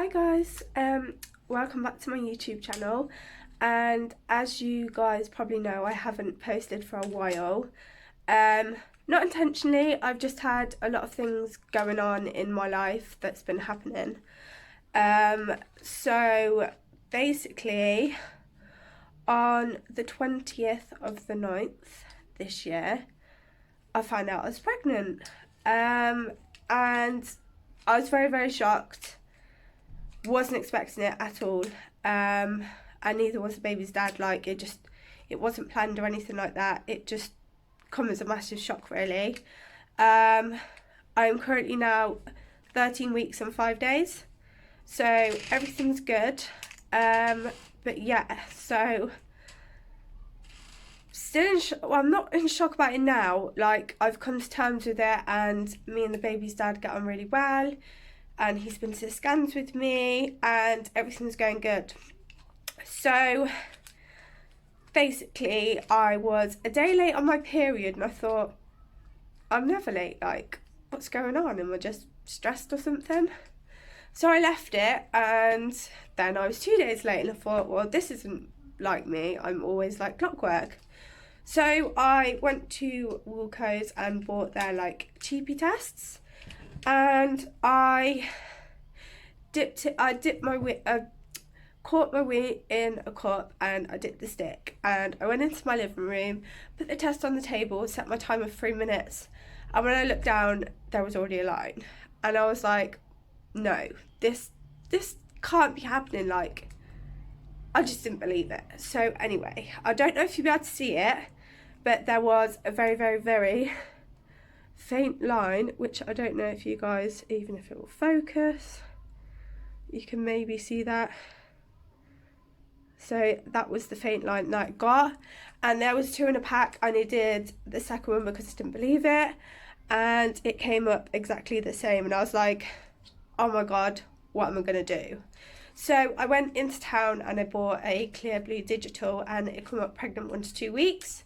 Hi guys, welcome back to my YouTube channel, and as you guys probably know, I haven't posted for a while. Not intentionally, I've just had a lot of things going on in my life that's been happening. So basically on the 20th of the 9th this year, I found out I was pregnant, and I was very shocked. Wasn't expecting it at all, and neither was the baby's dad. Like, it wasn't planned or anything like that. It just come as a massive shock, really. I'm currently now 13 weeks and 5 days, so everything's good. But yeah, so still I'm not in shock about it now. Like, I've come to terms with it, and me and the baby's dad get on really well, and he's been to the scans with me and everything's going good. So basically I was a day late on my period, and I thought, I'm never late, like, what's going on? Am I just stressed or something? So I left it, and then I was 2 days late, and I thought, well, this isn't like me, I'm always like clockwork. So I went to Woolco's and bought their like cheapy tests, and I caught my wee in a cup, and I dipped the stick, and I went into my living room, put the test on the table, set my timer for 3 minutes, and when I looked down, there was already a line, and I was like, no, this can't be happening. Like, I just didn't believe it. So anyway, I don't know if you'll be able to see it, but there was a very faint line, which I don't know if you guys, even if it will focus, you can maybe see that. So that was the faint line that I got, and there was 2 in a pack. I needed the second one because I didn't believe it, and it came up exactly the same, and I was like, oh my god, what am I gonna do? So I went into town and I bought a Clear Blue Digital, and it came up pregnant 1 to 2 weeks,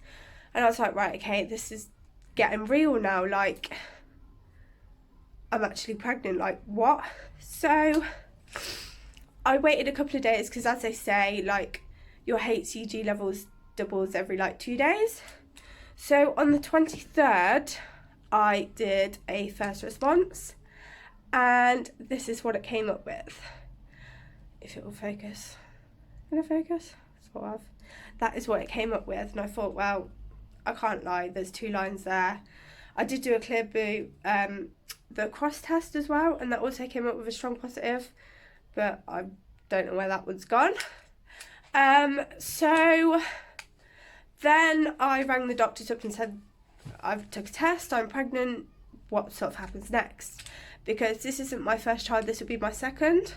and I was like, right, okay, this is getting real now, like, I'm actually pregnant, like, what? So I waited a couple of days, because as they say, like, your HCG levels doubles every like 2 days. So on the 23rd I did a first response, and this is what it came up with. If it will focus. Will it focus? Sort of. That is what it came up with, and I thought, well, I can't lie, there's 2 lines there. I did do a Clear Blue, the cross test as well, and that also came up with a strong positive, but I don't know where that one's gone. So then I rang the doctors up and said, I've took a test, I'm pregnant, what sort of happens next? Because this isn't my first child, this would be my second,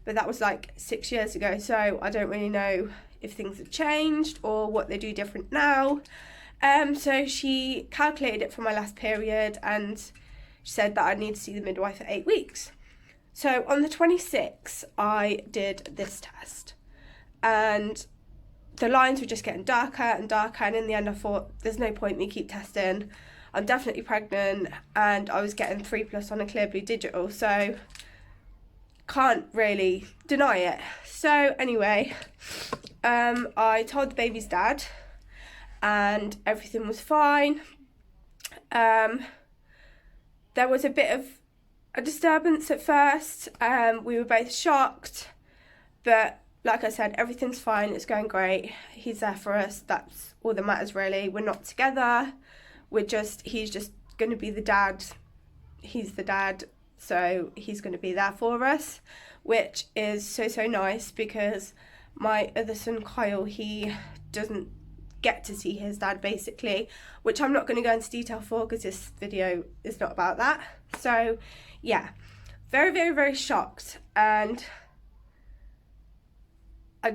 but that was like 6 years ago, so I don't really know if things have changed or what they do different now. So she calculated it for my last period, and she said that I need to see the midwife for 8 weeks. So on the 26th, I did this test, and the lines were just getting darker and darker, and in the end I thought, there's no point me keep testing, I'm definitely pregnant, and I was getting 3+ on a Clear Blue Digital, so can't really deny it. So anyway, I told the baby's dad, and everything was fine. There was a bit of a disturbance at first. We were both shocked, but like I said, everything's fine, it's going great, he's there for us, that's all that matters really. We're not together, he's just going to be the dad, he's the dad, so he's going to be there for us, which is so nice, because my other son Kyle, he doesn't get to see his dad basically, which I'm not going to go into detail for because this video is not about that. So yeah, very shocked, and I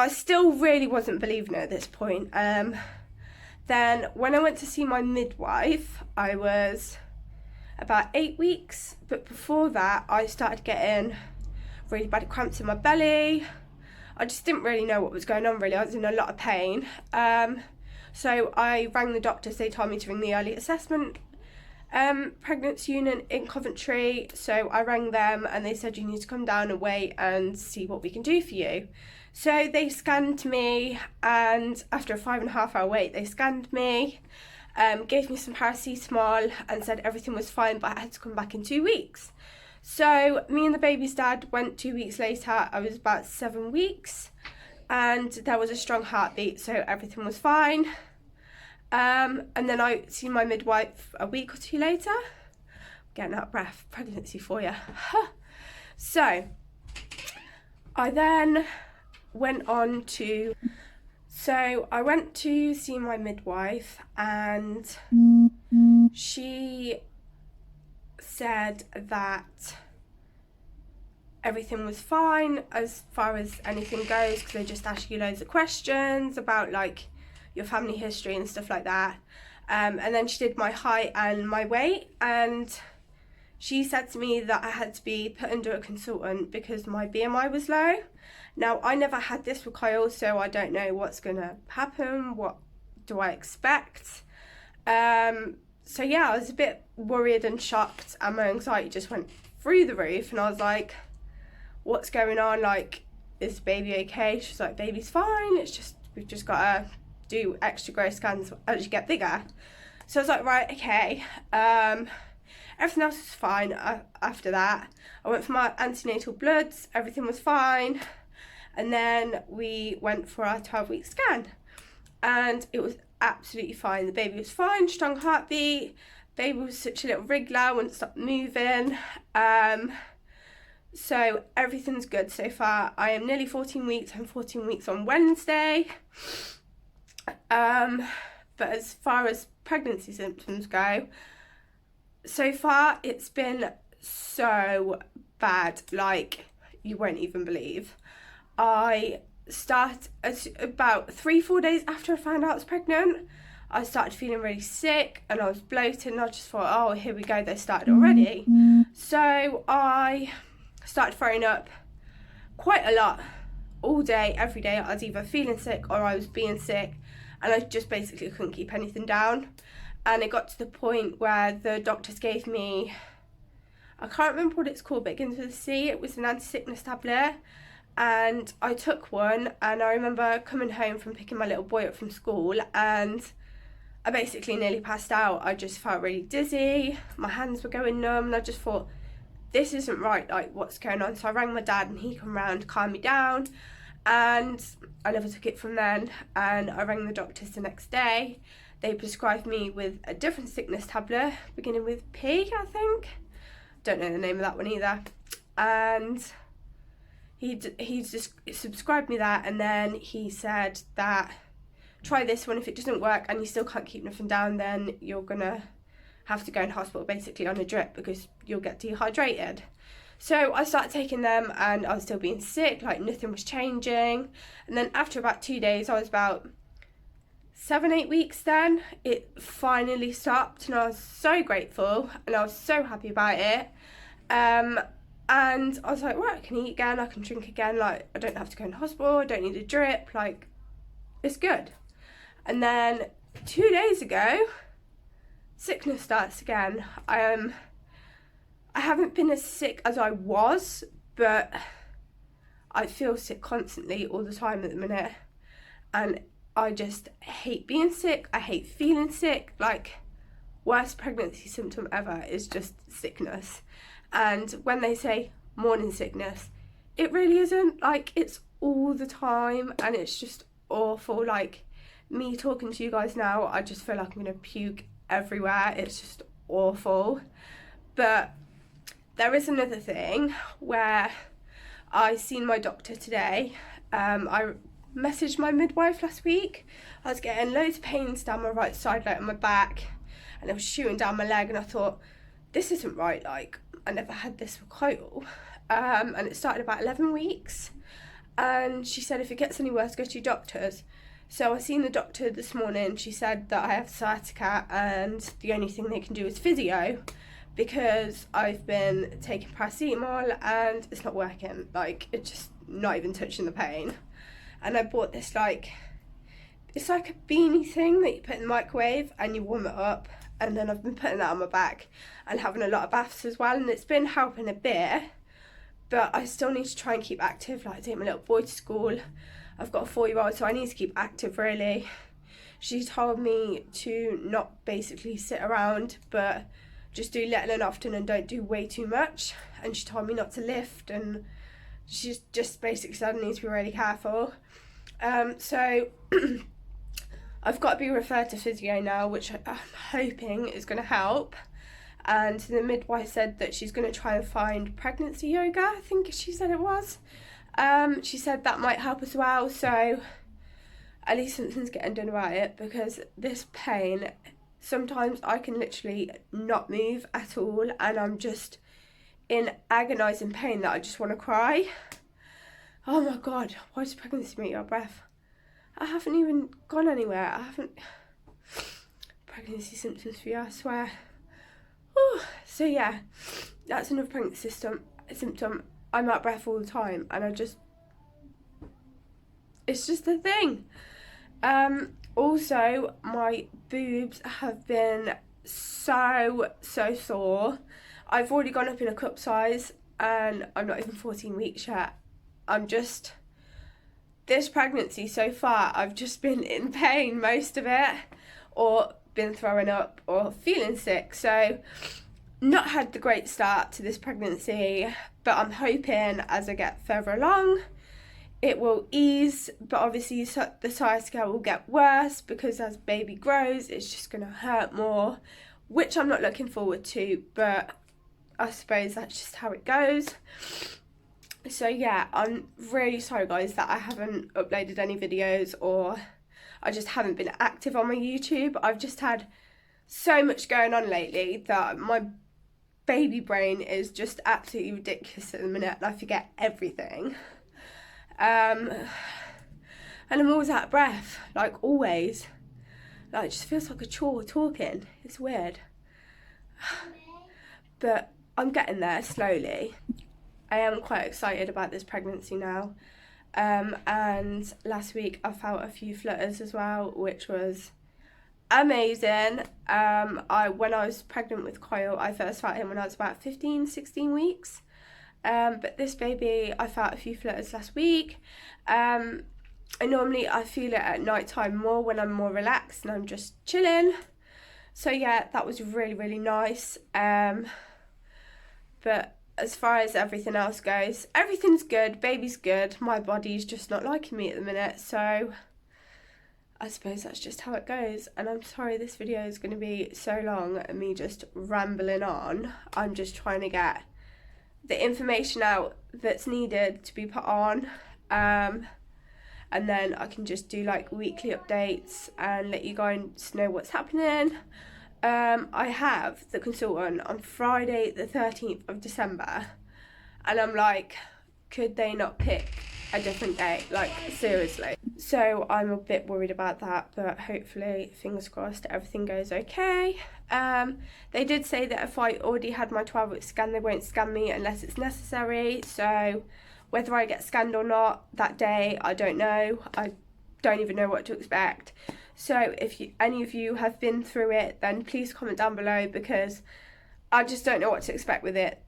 still really wasn't believing it at this point. Then when I went to see my midwife, I was about 8 weeks, but before that I started getting really bad cramps in my belly. I just didn't really know what was going on really, I was in a lot of pain. So I rang the doctors, they told me to ring the early assessment pregnancy unit in Coventry, so I rang them and they said you need to come down and wait and see what we can do for you. So they scanned me, and after a 5.5 hour wait they scanned me, gave me some paracetamol and said everything was fine, but I had to come back in 2 weeks. So me and the baby's dad went 2 weeks later. I was about 7 weeks and there was a strong heartbeat, so everything was fine. And then I seen my midwife a week or two later. Getting out of breath, pregnancy for you. So I then went to see my midwife, and she said that everything was fine as far as anything goes, because they just ask you loads of questions about like your family history and stuff like that. And then she did my height and my weight, and she said to me that I had to be put under a consultant because my BMI was low. Now, I never had this with Kyle, so I don't know what's gonna happen. What do I expect? So yeah, I was a bit worried and shocked, and my anxiety just went through the roof, and I was like, what's going on? Like, is the baby okay? She's like, baby's fine, it's just, we've just gotta do extra growth scans as you get bigger. So I was like, right, okay. Everything else was fine. After that, I went for my antenatal bloods, everything was fine, and then we went for our 12-week scan, and it was absolutely fine. The baby was fine, strong heartbeat, baby was such a little wriggler, wouldn't stop moving. So everything's good so far. I am nearly 14 weeks, I'm 14 weeks on Wednesday. But as far as pregnancy symptoms go, so far it's been so bad, like you won't even believe. I start about 3-4 days after I found out I was pregnant, I started feeling really sick and I was bloated, and I just thought, oh, here we go, they started already. So I started throwing up quite a lot, all day, every day. I was either feeling sick or I was being sick, and I just basically couldn't keep anything down. And it got to the point where the doctors gave me, I can't remember what it's called, but it begins with a C. It was an anti-sickness tablet, and I took one, and I remember coming home from picking my little boy up from school, and I basically nearly passed out. I just felt really dizzy, my hands were going numb, and I just thought, this isn't right, like what's going on? So I rang my dad and he came round to calm me down, and I never took it from then. And I rang the doctors the next day. They prescribed me with a different sickness tablet beginning with P, I think. Don't know the name of that one either. And he just subscribed me that, and then he said that try this one. If it doesn't work and you still can't keep nothing down, then you're gonna have to go in hospital basically on a drip because you'll get dehydrated. So I started taking them, and I was still being sick, like nothing was changing. And then after about 2 days, I was about 7-8 weeks then, it finally stopped, and I was so grateful and I was so happy about it. And I was like, right, I can eat again, I can drink again, like I don't have to go in hospital, I don't need a drip, like it's good. And then 2 days ago, sickness starts again. I haven't been as sick as I was, but I feel sick constantly all the time at the minute, and I just hate being sick. I hate feeling sick. Like, worst pregnancy symptom ever is just sickness. And when they say morning sickness, it really isn't. Like, it's all the time, and it's just awful. Like, me talking to you guys now, I just feel like I'm gonna puke everywhere. It's just awful. But there is another thing where I seen my doctor today. I messaged my midwife last week. I was getting loads of pains down my right side, like on my back, and it was shooting down my leg, and I thought, this isn't right, like I never had this with Kyle. And it started about 11 weeks, and she said if it gets any worse, go to your doctors. So I seen the doctor this morning. She said that I have sciatica, and the only thing they can do is physio, because I've been taking paracetamol and it's not working. Like, it's just not even touching the pain. And I bought this, like, it's like a beanie thing that you put in the microwave and you warm it up, and then I've been putting that on my back and having a lot of baths as well, and it's been helping a bit, but I still need to try and keep active. Like, I take my little boy to school. I've got a 4-year-old, so I need to keep active, really. She told me to not basically sit around, but just do little and often and don't do way too much. And she told me not to lift, and she's just basically said I need to be really careful. So I've got to be referred to physio now, which I'm hoping is going to help. And the midwife said that she's going to try and find pregnancy yoga, I think she said it was. She said that might help as well, so at least something's getting done about it, because this pain, sometimes I can literally not move at all, and I'm just in agonising pain that I just want to cry. Oh my god, why does pregnancy make you out of breath? I haven't even gone anywhere. I haven't... Pregnancy symptoms for you, I swear. Whew. So yeah, that's another pregnancy symptom. I'm out of breath all the time, and it's just a thing. Also, my boobs have been so sore. I've already gone up in a cup size, and I'm not even 14 weeks yet. This pregnancy so far, I've just been in pain most of it, or been throwing up, or feeling sick. So not had the great start to this pregnancy, but I'm hoping as I get further along it will ease. But obviously the sciatica will get worse, because as baby grows it's just going to hurt more, which I'm not looking forward to, but I suppose that's just how it goes. So yeah, I'm really sorry guys that I haven't uploaded any videos, or I just haven't been active on my YouTube. I've just had so much going on lately that my baby brain is just absolutely ridiculous at the minute, and I forget everything. And I'm always out of breath, like always. Like, it just feels like a chore talking. It's weird. But I'm getting there slowly. I am quite excited about this pregnancy now. And last week I felt a few flutters as well, which was amazing. When I was pregnant with Kyle, I first felt him when I was about 15-16 weeks. But this baby, I felt a few flutters last week. And normally I feel it at night time more, when I'm more relaxed and I'm just chilling. So yeah, that was really nice. But as far as everything else goes, everything's good, baby's good, my body's just not liking me at the minute, so I suppose that's just how it goes. And I'm sorry this video is going to be so long and me just rambling on. I'm just trying to get the information out that's needed to be put on, and then I can just do like weekly updates and let you guys know what's happening. I have the consultant on Friday the 13th of December, and I'm like, could they not pick a different date? Like, seriously. So I'm a bit worried about that, but hopefully, fingers crossed, everything goes okay. They did say that if I already had my 12-week scan, they won't scan me unless it's necessary. So whether I get scanned or not that day, I don't know. I don't even know what to expect. So if any of you have been through it, then please comment down below, because I just don't know what to expect with it.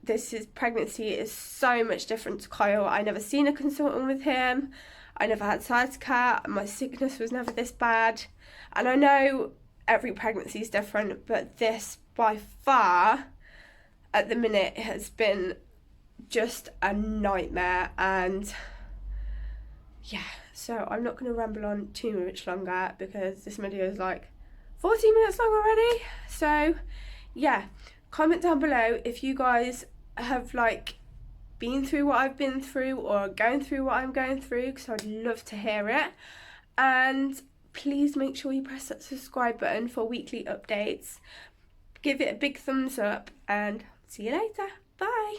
Pregnancy is so much different to Kyle. I never seen a consultant with him. I never had sciatica. My sickness was never this bad. And I know every pregnancy is different, but this by far at the minute has been just a nightmare. And yeah, so I'm not going to ramble on too much longer, because this video is like 14 minutes long already. So yeah, comment down below if you guys have like been through what I've been through, or going through what I'm going through, because I'd love to hear it. And please make sure you press that subscribe button for weekly updates. Give it a big thumbs up, and see you later. Bye.